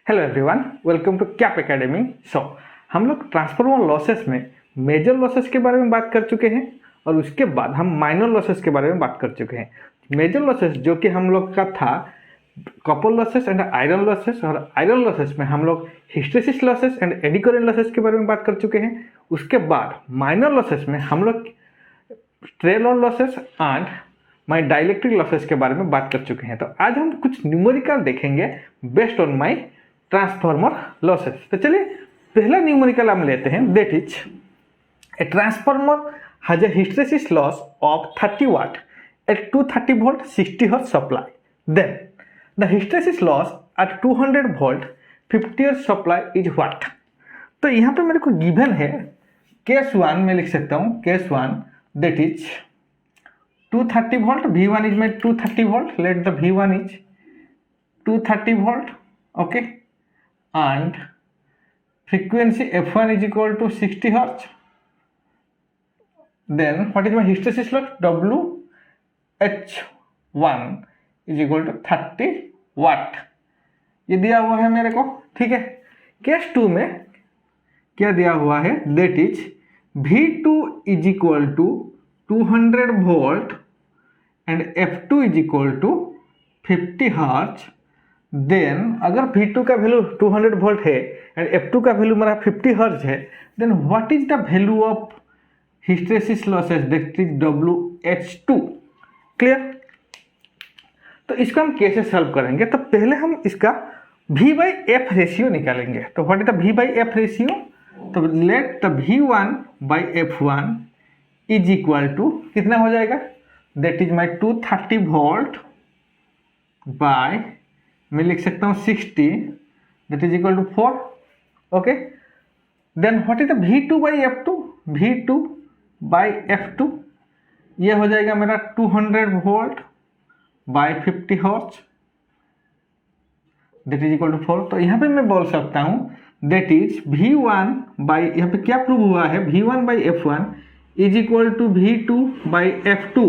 Hello everyone, welcome to Cap Academy. हम लोग transformer losses में मेजर लॉसेस के बारे में बात कर चुके हैं और उसके बाद हम माइनर लॉसेस के बारे में बात कर चुके हैं। मेजर लॉसेस जो कि हम लोग का था copper losses and iron losses, और आयरन लॉसेस में हम लोग hysteresis losses and eddy current losses के बारे में बात कर चुके हैं। उसके बाद माइनर लॉसेस में हम लोग stray losses and my dielectric losses के बारे में बात कर चुके हैं। तो आज हम कुछ न्यूमेरिकल देखेंगे based on my transformer losses. तो चलिए पहला न्यूमेरिकल हम लेते हैं, that is a transformer has a hysteresis loss of 30 watt at 230 volt 60 hertz supply, then the hysteresis loss at 200 volt 50 hertz supply is what. तो यहाँ पे मेरे को गिवन है केस 1 में लिख सकता हूँ, case 1 that is 230 volt, V1 is my 230 volt, let the V1 is 230 volt, okay, and frequency F1 is equal to 60 hertz. Then what is my hysteresis loss? WH1 is equal to 30 watt. ये दिया हुआ है मेरे को, ठीक है। Case 2 में क्या दिया हुआ है, that is V2 is equal to 200 volt and F2 is equal to 50 hertz। Then अगर V2 का वैल्यू 200 वोल्ट है एंड F2 का वैल्यू मेरा 50 हर्ट्ज है, then what is the value of hysteresis losses, that is WH2। Clear. तो इसको हम कैसे सॉल्व करेंगे, तो पहले हम इसका V/F रेशियो निकालेंगे। तो what is the V/F ratio, तो let the V1/F1 is equal to कितना हो जाएगा, that is my 230 volt by, मैं लिख सकता हूँ 60, that is equal to 4, okay. Then what is the V2/F2, V2/F2 ये हो जाएगा मेरा 200 volt by 50 hertz, that is equal to 4। तो यहाँ पे मैं बोल सकता हूँ दैट इज V1 यहाँ पे क्या प्रूव हुआ है, V1/F1 is equal to V2/F2।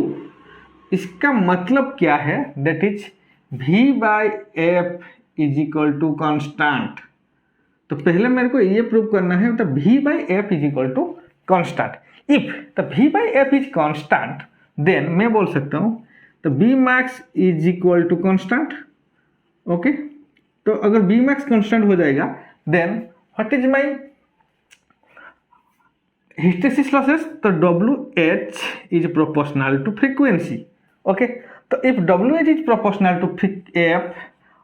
इसका मतलब क्या है, that is V/F is equal to constant. तो पहले मेरे को ये प्रूव करना है, तो V/F is equal to constant. If the V/F is constant, then मैं बोल सकता हूँ तो Bmax is equal to constant, okay. तो अगर Bmax कॉन्स्टेंट हो जाएगा, then what is my hysteresis losses, तो WH is proportional to frequency, okay. तो if WH is proportional to F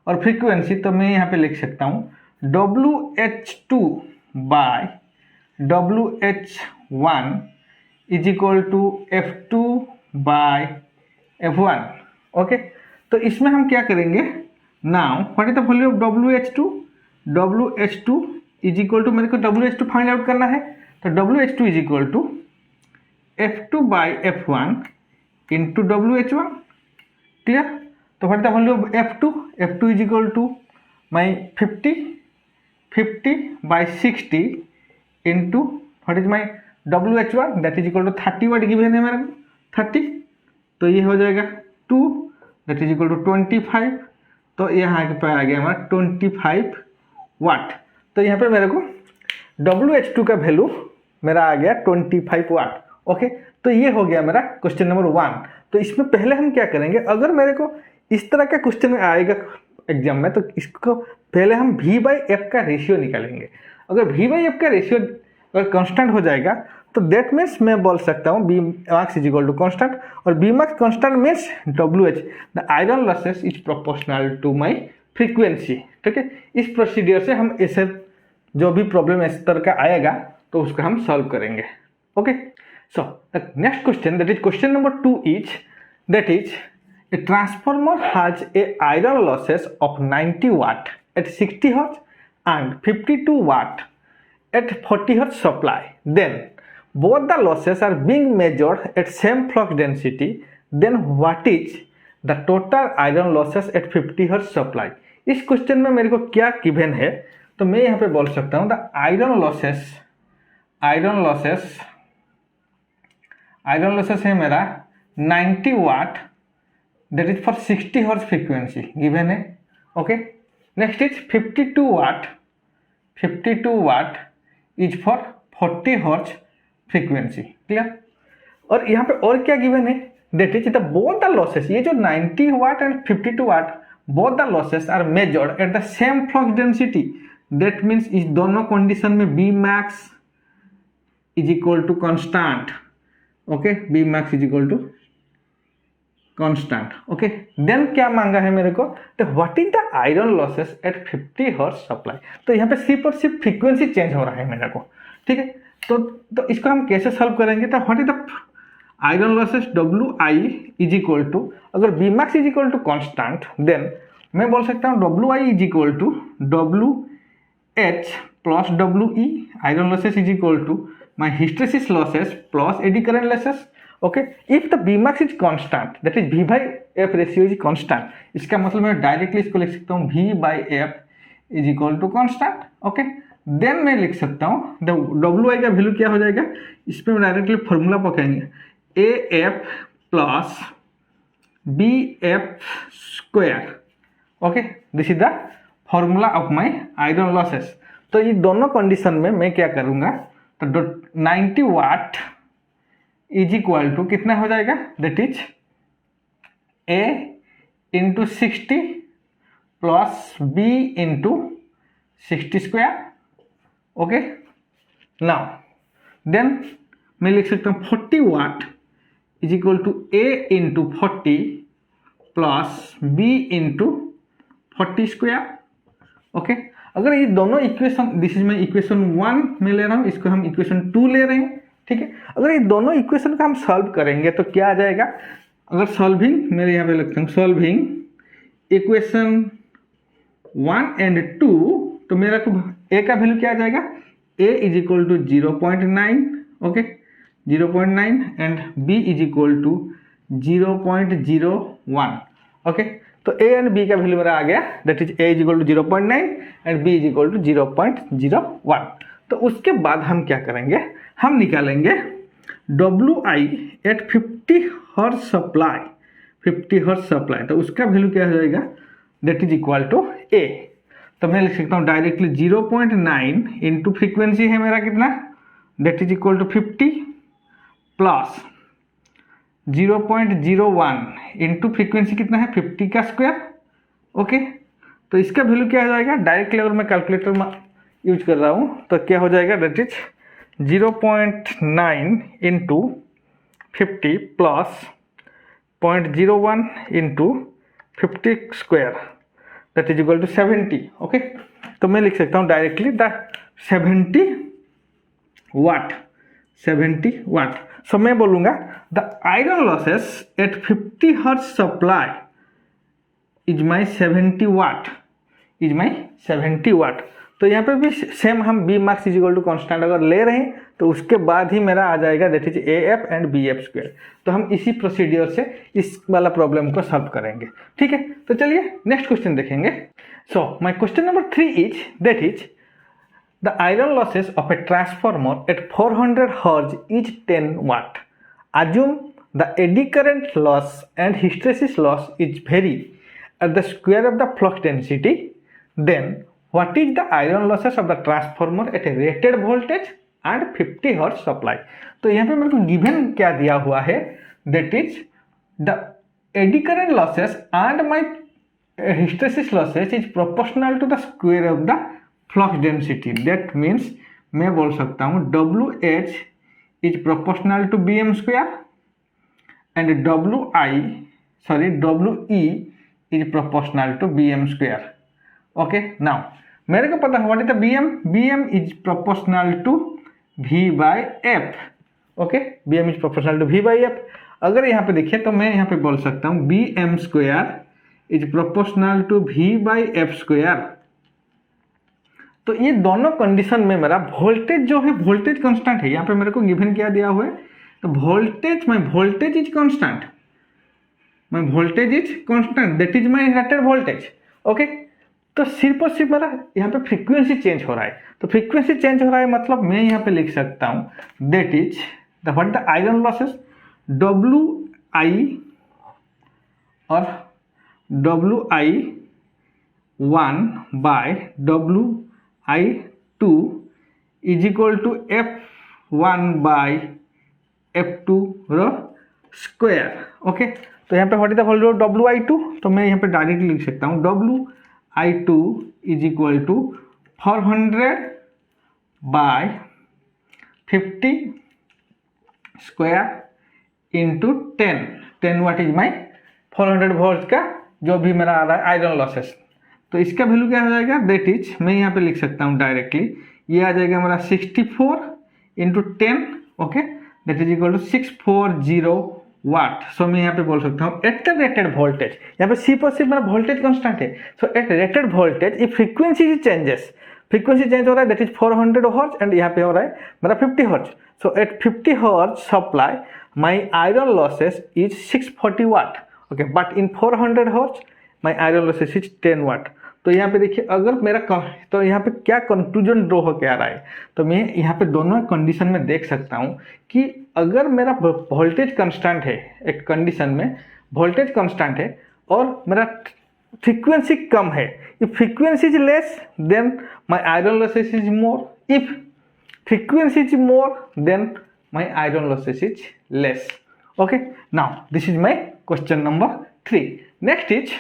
और फ्रीक्वेंसी, तो मैं यहाँ पे लिख सकता हूँ WH2 by WH1 is equal to F2 by F1, okay. तो इसमें हम क्या करेंगे, now what is the value of WH2, WH2 is equal to, मेरे को WH2 फाइंड आउट करना है, तो WH2 is equal to F2 by F1 into WH1, clear. तो what is the value of F2, F2 is equal to my 50 by 60 into what is my WH1, that is equal to 30 watt given है मेरे को 30, तो ये हो जाएगा 2, that is equal to 25। तो यहाँ पे आ गया हमारा 25 वाट। तो यहाँ पे मेरे को WH2 का वैल्यू मेरा आ गया 25 वाट, ओके। तो ये हो गया मेरा क्वेश्चन नंबर 1। तो इसमें पहले हम क्या करेंगे, अगर मेरे को इस तरह का क्वेश्चन आएगा एग्जाम में, तो इसको पहले हम V/F का रेशियो निकालेंगे। अगर V/F का रेशियो अगर कांस्टेंट हो जाएगा, तो दैट मीन्स मैं बोल सकता हूँ Bmax is equal to constant, और Bmax constant means WH the iron losses is proportional to my frequency, ठीक है। इस प्रोसीडियर से हम ऐसे जो भी प्रॉब्लम इस तरह का आएगा तो उसको हम सॉल्व करेंगे, okay. So the next question, that is question number 2 is, that is a transformer has a iron losses of 90 watt at 60 hertz and 52 watt at 40 hertz supply, then both the losses are being measured at same flux density, then what is the total iron losses at 50 hertz supply। इस question में मेरे को क्या given है, तो मैं यहाँ पे बोल सकता हूँ द आयरन लॉसेस है मेरा 90 watt, that is for 60 hertz frequency given है, okay. Next is 52 watt is for 40 hertz frequency. Clear? और यहाँ पे और क्या गिवन है, that is the both the losses, ये जो 90 watt and 52 watt both the losses are measured at the same flux density. That means इस दोनों कंडीशन में B max is equal to constant. Okay, B max is equal to constant. Okay, then क्या मांगा है मेरे को, तो what is the iron losses at 50 hertz supply. तो यहाँ पे सिर्फ और सिर्फ फ्रीक्वेंसी चेंज हो रहा है मेरे को। ठीक है, तो इसको हम कैसे सॉल्व करेंगे, तो what is the iron losses W I is equal to, अगर B max is equal to constant then मैं बोल सकता हूँ W I is equal to W H plus W E. Iron losses is equal to my hysteresis losses plus eddy current losses. Okay, if the B max is constant that is V by F ratio is constant, इसका मतलब मैं directly इसको लिख सकता हूँ V by F is equal to constant. Okay, then मैं लिख सकता हूँ डब्ल्यू आई का वैल्यू क्या हो जाएगा, इस पर डायरेक्टली फॉर्मूला पकाएंगे, A F plus B F square. Okay, this is the formula of my iron losses. तो ये दोनों कंडीशन में मैं क्या करूँगा, तो 90 वाट इज इक्वल टू कितना हो जाएगा, that is A into 60 plus B into 60 square. Okay, now then मैं लिख सकता हूँ 40 watt is equal to A into 40 plus B into 40 square. Okay, अगर ये दोनों इक्वेशन, दिस इज मैं इक्वेशन 1 में ले रहा हूँ, इसको हम इक्वेशन 2 ले रहे हैं। ठीक है, अगर ये दोनों इक्वेशन का हम सॉल्व करेंगे तो क्या आ जाएगा, अगर सॉल्विंग मेरे यहाँ पे लिखता हूँ सॉल्विंग इक्वेशन 1 एंड 2, तो मेरा को ए का वैल्यू क्या आ जाएगा, A is equal to 0.9। Okay, 0.9 and B is equal to 0.01। Okay, तो ए एंड बी का वैल्यू मेरा आ गया, that is A is equal to 0.9 and B is equal to 0.01। तो उसके बाद हम क्या करेंगे, हम निकालेंगे W I at 50 hertz supply, 50 hertz supply, तो उसका वैल्यू क्या हो जाएगा, that is equal to A. तो मैं लिख सकता हूँ डायरेक्टली 0.9 इंटू फ्रीक्वेंसी है मेरा कितना, that is equal to 50 plus 0.01 into frequency कितना है 50 का स्क्वायर। ओके, तो इसका वैल्यू क्या हो जाएगा, डायरेक्टली अगर मैं कैलकुलेटर यूज कर रहा हूँ तो क्या हो जाएगा, that is 0.9 into 50 plus 0.01 into 50 square that is equal to 70। Okay, तो मैं लिख सकता हूँ directly the 70 watt, 70 watt. So मैं बोलूँगा the iron losses at 50 hertz supply is my 70 watt, is my 70 watt. तो यहाँ पे भी सेम हम B max is equal to constant अगर ले रहे हैं तो उसके बाद ही मेरा आ जाएगा that is A F and B F square. तो हम इसी प्रोसीडियर से इस वाला प्रॉब्लम को सॉल्व करेंगे। ठीक है, तो चलिए नेक्स्ट क्वेश्चन देखेंगे। So my question number 3 is that is the iron losses of a transformer at 400 hertz is 10 watt. Assume the eddy current loss and hysteresis loss is vary at the square of the flux density. Then what is the iron losses of the transformer at a rated voltage and 50 hertz supply? तो यहाँ पे मेरे को given क्या दिया हुआ है, that is the eddy current losses and my hysteresis losses is proportional to the square of the flux density. That means मैं बोल सकता हूँ WH is proportional to bm square and WE is proportional to bm square. Okay, now मेरे को पता है what is the bm is proportional to v by f. okay, bm is proportional to v by f. अगर यहाँ पे देखिए तो मैं यहाँ पे बोल सकता हूँ bm square is proportional to v by f square. तो ये दोनों कंडीशन में मेरा वोल्टेज जो है, वोल्टेज कांस्टेंट है। यहाँ पे मेरे को गिवन क्या दिया हुआ है, तो voltage is constant, my voltage is constant, that is my rated voltage. Okay, तो सिर्फ और सिर्फ मेरा यहाँ पे फ्रीक्वेंसी चेंज हो रहा है। तो फ्रीक्वेंसी चेंज हो रहा है मतलब मैं यहाँ पे लिख सकता हूँ that is the what the iron losses WI और WI W/I2 is equal to F1/F2 square. Okay, तो यहाँ पे what is the value of WI2, तो मैं यहाँ पे डायरेक्टली लिख सकता हूँ WI2 is equal to 400/50 square into 10 watt is my 400 volt का जो भी मेरा आ रहा है आयरन लॉसेस। तो इसका वैल्यू क्या हो जाएगा, दैट इज मैं यहाँ पे लिख सकता हूँ डायरेक्टली, ये आ जाएगा हमारा 64 into 10, okay, that is equal to 640 watt. So मैं यहाँ पे बोल सकता हूँ एट द रेटेड वोल्टेज, यहाँ पे सी पर सिर्फ मेरा वोल्टेज कांस्टेंट है, so at rated voltage if frequency changes, frequency change हो रहा है दैट इज 400 हर्ट्ज एंड यहाँ पे हो रहा है मेरा 50 hertz. So at 50 hertz supply my iron losses is 640 watt, okay, but in 400 hertz my iron losses is 10 watt. तो यहाँ पे देखिए अगर मेरा तो यहाँ पे क्या कंक्लूजन ड्रॉ होकर आ रहा है, तो मैं यहाँ पे दोनों कंडीशन में देख सकता हूँ कि अगर मेरा वोल्टेज कांस्टेंट है, एक कंडीशन में वोल्टेज कांस्टेंट है और मेरा फ्रीक्वेंसी कम है, if frequency is less than my iron losses is more, if frequency is more then my iron losses is less. Okay, now this is my question number 3. Next is,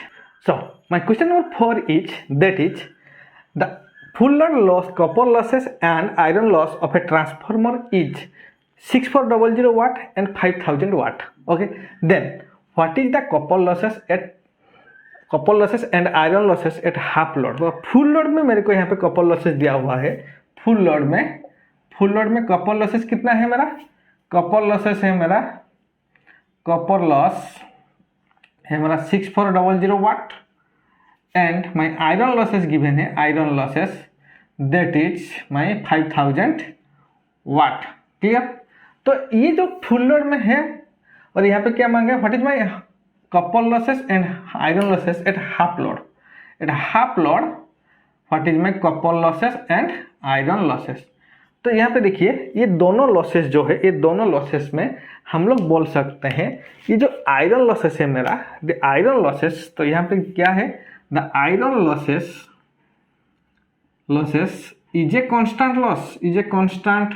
so my question number 4 is, that is the full load loss, copper losses and iron loss of a transformer is 6400 watt and 5000 watt. Okay, then what is the copper losses and iron losses at half load? तो full load में मेरे को यहाँ पे copper losses दिया हुआ है, full load में कॉपर लॉसेस कितना है मेरा, कॉपर लॉसेस है मेरा, कॉपर लॉस है मेरा 6400 watt and my iron losses given है, iron losses that is my 5000 watt. Clear, तो ये जो फुल लोड में है और यहाँ पे क्या मांगा, what is my copper losses and iron losses at half load, what is my copper losses and iron losses. तो यहाँ पे देखिए ये दोनों लॉसेस जो है, ये दोनों लॉसेस में हम लोग बोल सकते हैं ये जो आयरन लॉसेस है मेरा, द आयरन लॉसेस, तो यहाँ पे क्या है, the iron losses is a constant loss, is a constant.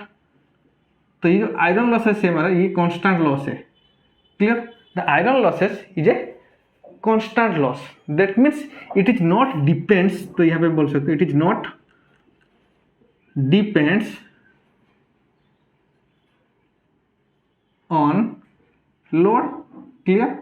तो ये जो आयरन लॉसेस है मेरा, ये कांस्टेंट लॉस है। Clear, the iron losses is a constant loss, that means it is not depends, तो यहाँ पे बोल सकते it is not depends on load. Clear,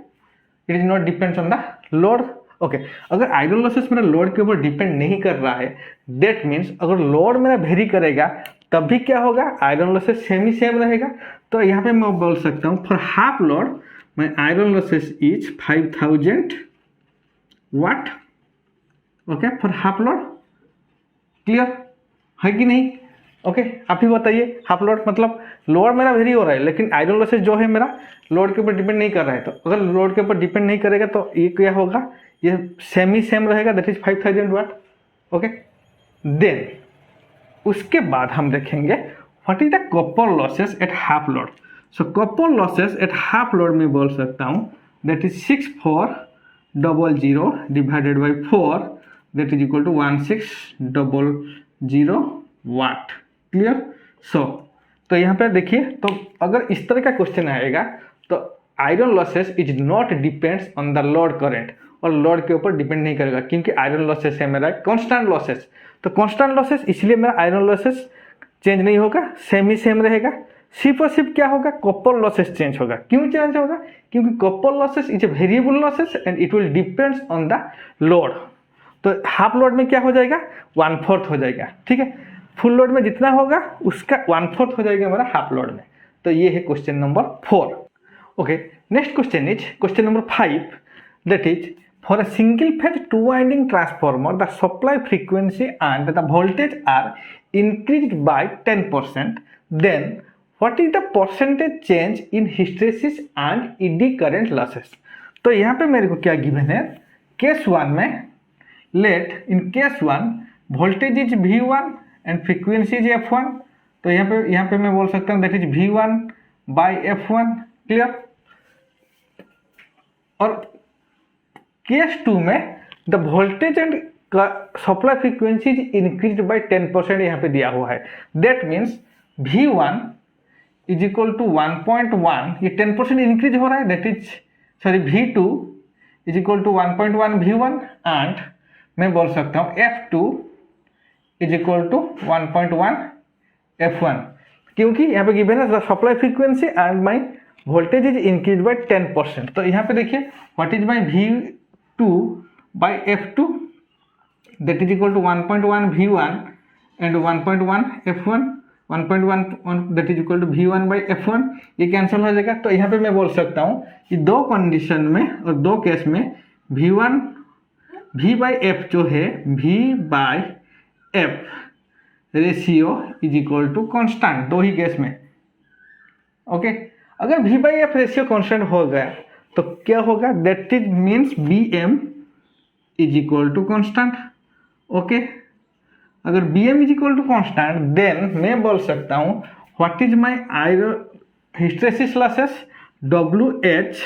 it is not depends on the load. ओके, अगर आयरन लॉसेस मेरा load के ऊपर डिपेंड नहीं कर रहा है, दैट मीन्स अगर लोड मेरा वेरी करेगा तब भी क्या होगा, आयरन लॉसेस सेम ही सेम रहेगा। तो यहाँ पे मैं बोल सकता हूँ for half load my iron losses is 5000 watt, okay, for half load. Clear है कि नहीं, ओके, आप ही बताइए। हाफ लोड मतलब लोड मेरा वेरी हो रहा है लेकिन आयरन लॉसेस जो है मेरा लोड के ऊपर डिपेंड नहीं कर रहा है, तो अगर लोड के ऊपर डिपेंड नहीं करेगा तो ये क्या होगा, ये सेम ही सेम रहेगा, that is 5000 watt. Okay, then उसके बाद हम देखेंगे what is the copper losses at half load. So copper losses at half load में बोल सकता हूँ that is 6400 divided by 4 that is equal to 1600 watt. Clear, so तो यहाँ पे देखिए, तो अगर इस तरह का क्वेश्चन आएगा तो iron losses is not depends on the load current, और लोड के ऊपर डिपेंड नहीं करेगा क्योंकि आयरन लॉसेस है मेरा कांस्टेंट लॉसेस। तो कांस्टेंट लॉसेस इसलिए मेरा आयरन लॉसेस चेंज नहीं होगा, सेम ही सेम रहेगा। सिर्फ और सिर्फ क्या होगा, कॉपर लॉसेस चेंज होगा। क्यों चेंज होगा, क्योंकि copper losses is a variable losses and it will depends on the load. तो हाफ लोड में क्या हो जाएगा, 1/4 हो जाएगा। ठीक है, फुल लोड में जितना होगा उसका 1/4 हो जाएगा हमारा हाफ लोड में। तो ये है question number 4। Okay, next question is question number 5, that is for a single phase 2 winding transformer the supply frequency and the voltage are increased by 10%, then what is the percentage change in hysteresis and eddy current losses. तो यहाँ पे मेरे को क्या given है, case 1 में let in case 1 voltage is V1 and frequency is F1। तो यहाँ पे मैं बोल सकता हूँ that is V1 by F1। Clear, और केस 2 में द वोल्टेज एंड का supply frequency is increase by 10% यहाँ पे दिया हुआ है। That means V1 is equal to 1.1, ये 10% इंक्रीज हो रहा है, that is sorry V2 is equal to 1.1 V1 and मैं बोल सकता हूँ F2 is equal to 1.1 F1, क्योंकि यहाँ पे गिवन है supply frequency and my voltage is increase by 10%। तो यहाँ पे देखिए what is my V2 by F2, that is equal to 1.1 V1 and 1.1 F1, 1.1 that is equal to V1 by F1, ये cancel हो जाएगा। तो यहाँ पे मैं बोल सकता हूँ कि दो कंडीशन में और दो केस में V बाई F जो है V by F ratio is equal to constant, दो ही केस में। ओके, अगर V by F ratio constant हो गया तो क्या होगा, that is means BM is equal to constant. Okay, अगर BM is equal to constant then मैं बोल सकता हूँ what is my iron hysteresis losses, WH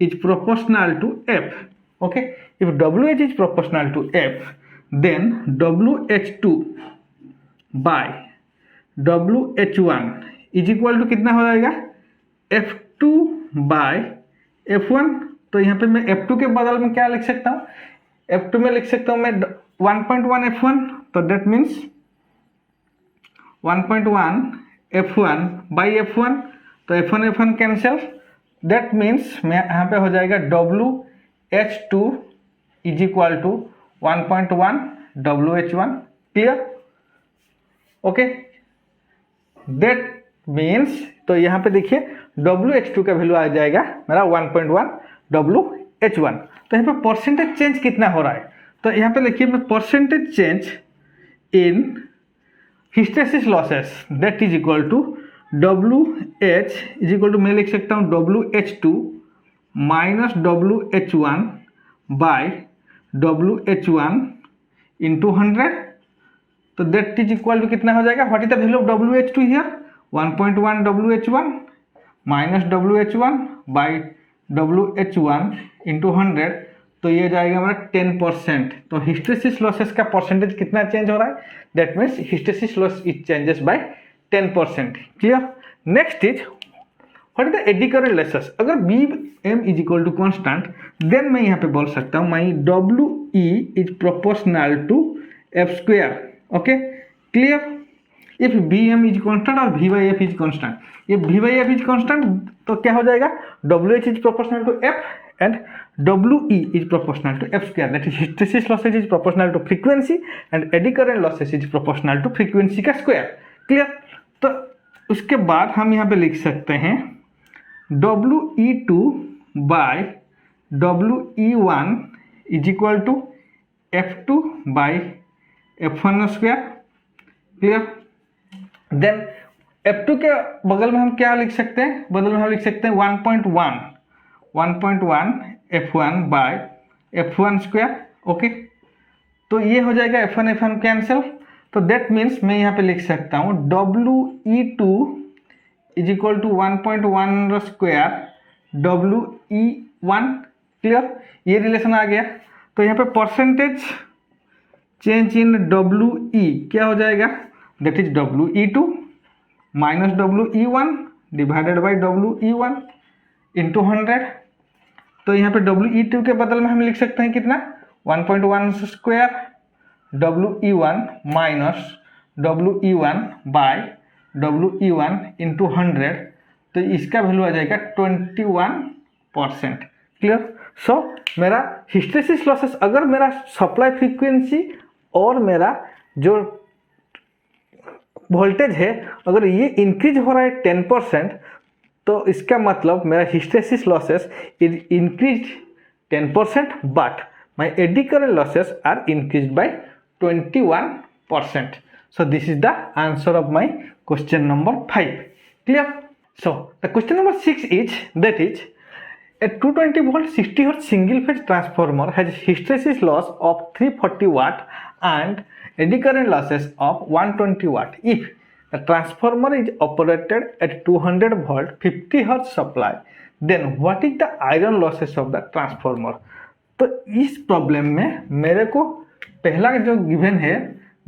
is proportional to F। Okay, if WH is proportional to F then WH2 by WH1 is equal to कितना हो जाएगा, F2 by F1। तो यहाँ पे मैं F2 के बदल में क्या लिख सकता हूँ, F2 में लिख सकता हूँ मैं 1.1 F1, तो that means 1.1 F1 by F1, तो F1 कैंसिल, दैट मीन्स मैं यहाँ पे हो जाएगा WH2 is equal to 1.1 WH1। Clear? Okay, that means तो यहाँ पे देखिए WH2 का वैल्यू आ जाएगा मेरा 1.1 WH1। तो यहाँ पे परसेंटेज चेंज कितना हो रहा है, तो यहाँ पे लिखिए मैं percentage change in hysteresis losses that is equal to WH is equal to मैं लिख सकता हूँ WH2 minus WH1 bye WH1 into 100, तो दैट इज इक्वल टू कितना हो जाएगा, what is the value of WH2 here, 1.1 WH1 minus WH1 by WH1 into 100, तो ये जाएगा हमारा 10%। तो हिस्टेरेसिस लॉसेस का परसेंटेज कितना चेंज हो रहा है, that means hysteresis loss is changes by 10%। Clear? Next is what is the eddy current losses. अगर BM is equal to constant then मैं यहाँ पे बोल सकता हूँ my WE is proportional to F square. Okay, clear? If BM is constant और V by F is constant, ये V by F is constant तो क्या हो जाएगा, WH is proportional to F and WE is proportional to F square, that is hysteresis losses is proportional to frequency and eddy current losses is proportional to frequency का square। Clear? तो उसके बाद हम यहाँ पे लिख सकते हैं WE2 by WE1 is equal to F2 by F1 square. Clear? Then F2 के बगल में हम क्या लिख सकते हैं, बगल में हम लिख सकते हैं 1.1 F1 bye F1 square. Okay, तो ये हो जाएगा F1 कैंसिल, तो दैट मीन्स मैं यहाँ पे लिख सकता हूँ WE2 is equal to 1.1 square WE1। Clear? ये रिलेशन आ गया। तो यहाँ पे परसेंटेज चेंज इन WE क्या हो जाएगा, that is WE2 minus WE1 divided by WE1 into 100। तो यहाँ पे WE2 के बदल में हम लिख सकते हैं कितना, 1.1 square WE1 minus WE1 bye WE1 into 100, तो इसका वैल्यू आ जाएगा 21%। क्लियर? सो मेरा हिस्टेरेसिस लॉसेस, अगर मेरा सप्लाई फ्रीक्वेंसी और मेरा जो वोल्टेज है अगर ये इंक्रीज हो रहा है 10%, तो इसका मतलब मेरा hysteresis losses is increase 10% but my eddy current losses are increase by 21%. So this is the answer of my question number 5. Clear? So the question number 6 is, that is, a 220 volt 60 hertz single phase transformer has hysteresis loss of 340 watt and eddy current losses of 120 watt. If the transformer is operated at 200 volt 50 hertz supply, then what is the iron losses of the transformer? तो इस problem में मेरे को पहला जो given है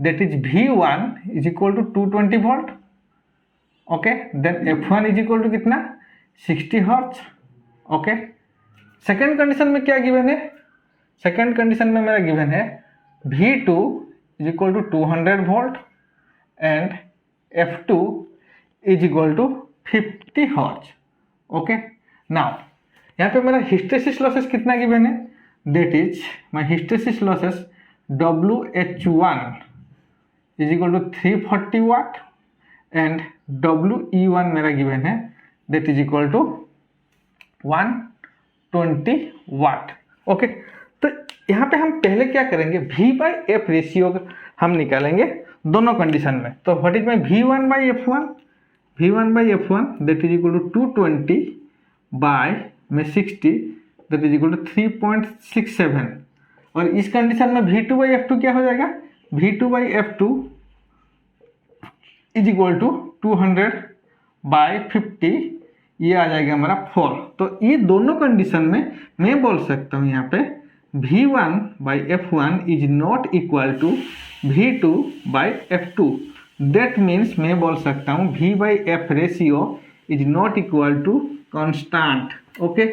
that is V1 is equal to 220 volt, okay. Then F1 is equal to कितना 60 hertz, okay. Second condition में क्या गिवन है, सेकेंड कंडीशन में मेरा गिवन है V2 is equal to 200 volt and F2 is equal to 50 hertz, okay. Now यहाँ पे मेरा हिस्टेरिसिस लॉसेस कितना गिवन है, that is my hysteresis losses WH1 is equal to 340 watt and WE1 मेरा given है that is equal to 120 watt, okay. तो यहाँ पे हम पहले क्या करेंगे, V/F रेशियो हम निकालेंगे दोनों कंडीशन में। तो what is my V1/F1, V1/F1 that is equal to 220 by में 60 दैट इज इक्वल टू 3.67, और इस कंडीशन में V2/F2 क्या हो जाएगा, V2/F2 इज इक्वल टू 200/50, ये आ जाएगा हमारा 4। तो ये दोनों कंडीशन में मैं बोल सकता हूँ यहाँ पे V1/F1 is not equal to V2/F2, that means मैं बोल सकता हूँ V/F ratio is not equal to constant, okay.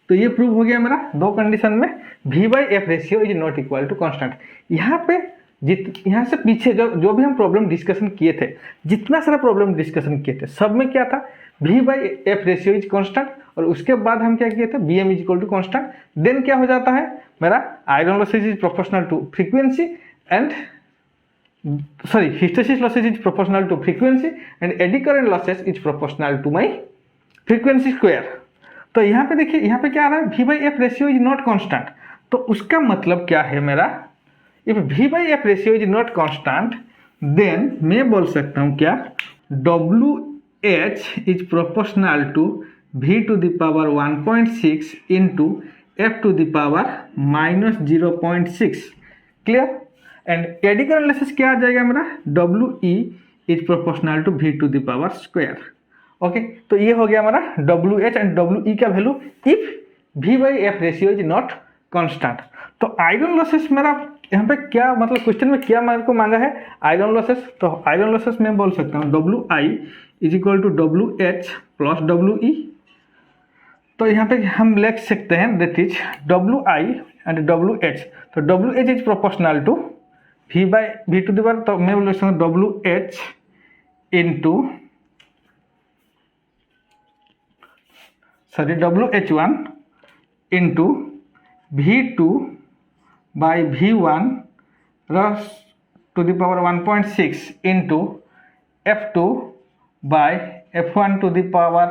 तो ये प्रूव हो गया मेरा दो कंडीशन में V/F ratio is not equal to constant. यहाँ पे यहाँ से पीछे जो भी हम प्रॉब्लम डिस्कशन किए थे, जितना सारा प्रॉब्लम डिस्कशन किए थे, सब में क्या था, V/F रेशियो इज कांस्टेंट, और उसके बाद हम क्या किए थे, Bm is equal to constant. Then क्या हो जाता है मेरा, iron losses is proportional to frequency and hysteresis losses is proportional to frequency and eddy current losses is proportional to my frequency square. तो यहाँ पे देखिए, यहाँ पे क्या आ रहा है, V/F ratio is not constant. तो उसका मतलब क्या है मेरा, if V/F ratio is not constant then मैं बोल सकता हूँ क्या, WH is proportional to V to the power 1.6 into F to the power -0.6, clear. And eddy current losses क्या आ जाएगा मेरा, WE is proportional to V to the power square, okay. तो ये हो गया हमारा WH एंड WE का value if V/F ratio is not constant. तो आयरन लॉसेस मेरा यहाँ पे क्या मतलब, क्वेश्चन में क्या मेरे को मांगा है, आयरन लॉसेस। तो आयरन लॉसेस मैं बोल सकता हूँ WI is equal to WH plus WE। तो यहाँ पे हम लिख सकते हैं that is WI and WH। तो WH is proportional to V to the power, तो मैं बोल सकता हूँ WH into WH1 into V2/V1 to the power 1.6 into F2/F1 to the power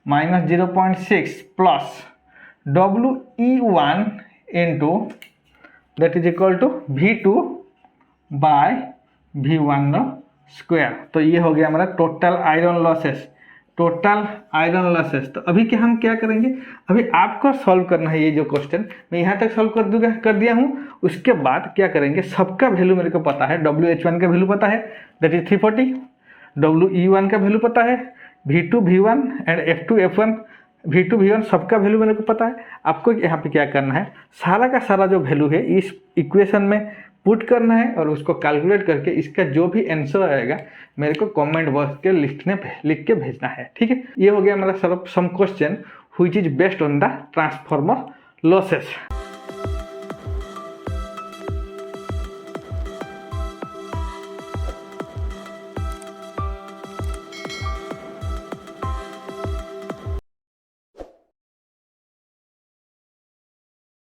-0.6 plus WE1 into that is equal to V2/V1 square. तो ये हो गया हमारा total iron losses, total iron losses. तो अभी क्या हम क्या करेंगे, अभी आपको सॉल्व करना है ये जो क्वेश्चन, मैं यहाँ तक सॉल्व कर दिया हूँ। उसके बाद क्या करेंगे, सबका वैल्यू मेरे को पता है, WH1 का वैल्यू पता है दैट इज 340, WE1 का वैल्यू पता है, V2/V1 एंड F2/F1 V2/V1 सबका वैल्यू मेरे को पता है। आपको यहाँ पे क्या करना है, सारा का सारा जो वैल्यू है इस इक्वेशन में पुट करना है और उसको कैलकुलेट करके इसका जो भी आंसर आएगा मेरे को कमेंट बॉक्स के लिख के भेजना है, ठीक है। ये हो गया मेरा some question which is based on the transformer losses.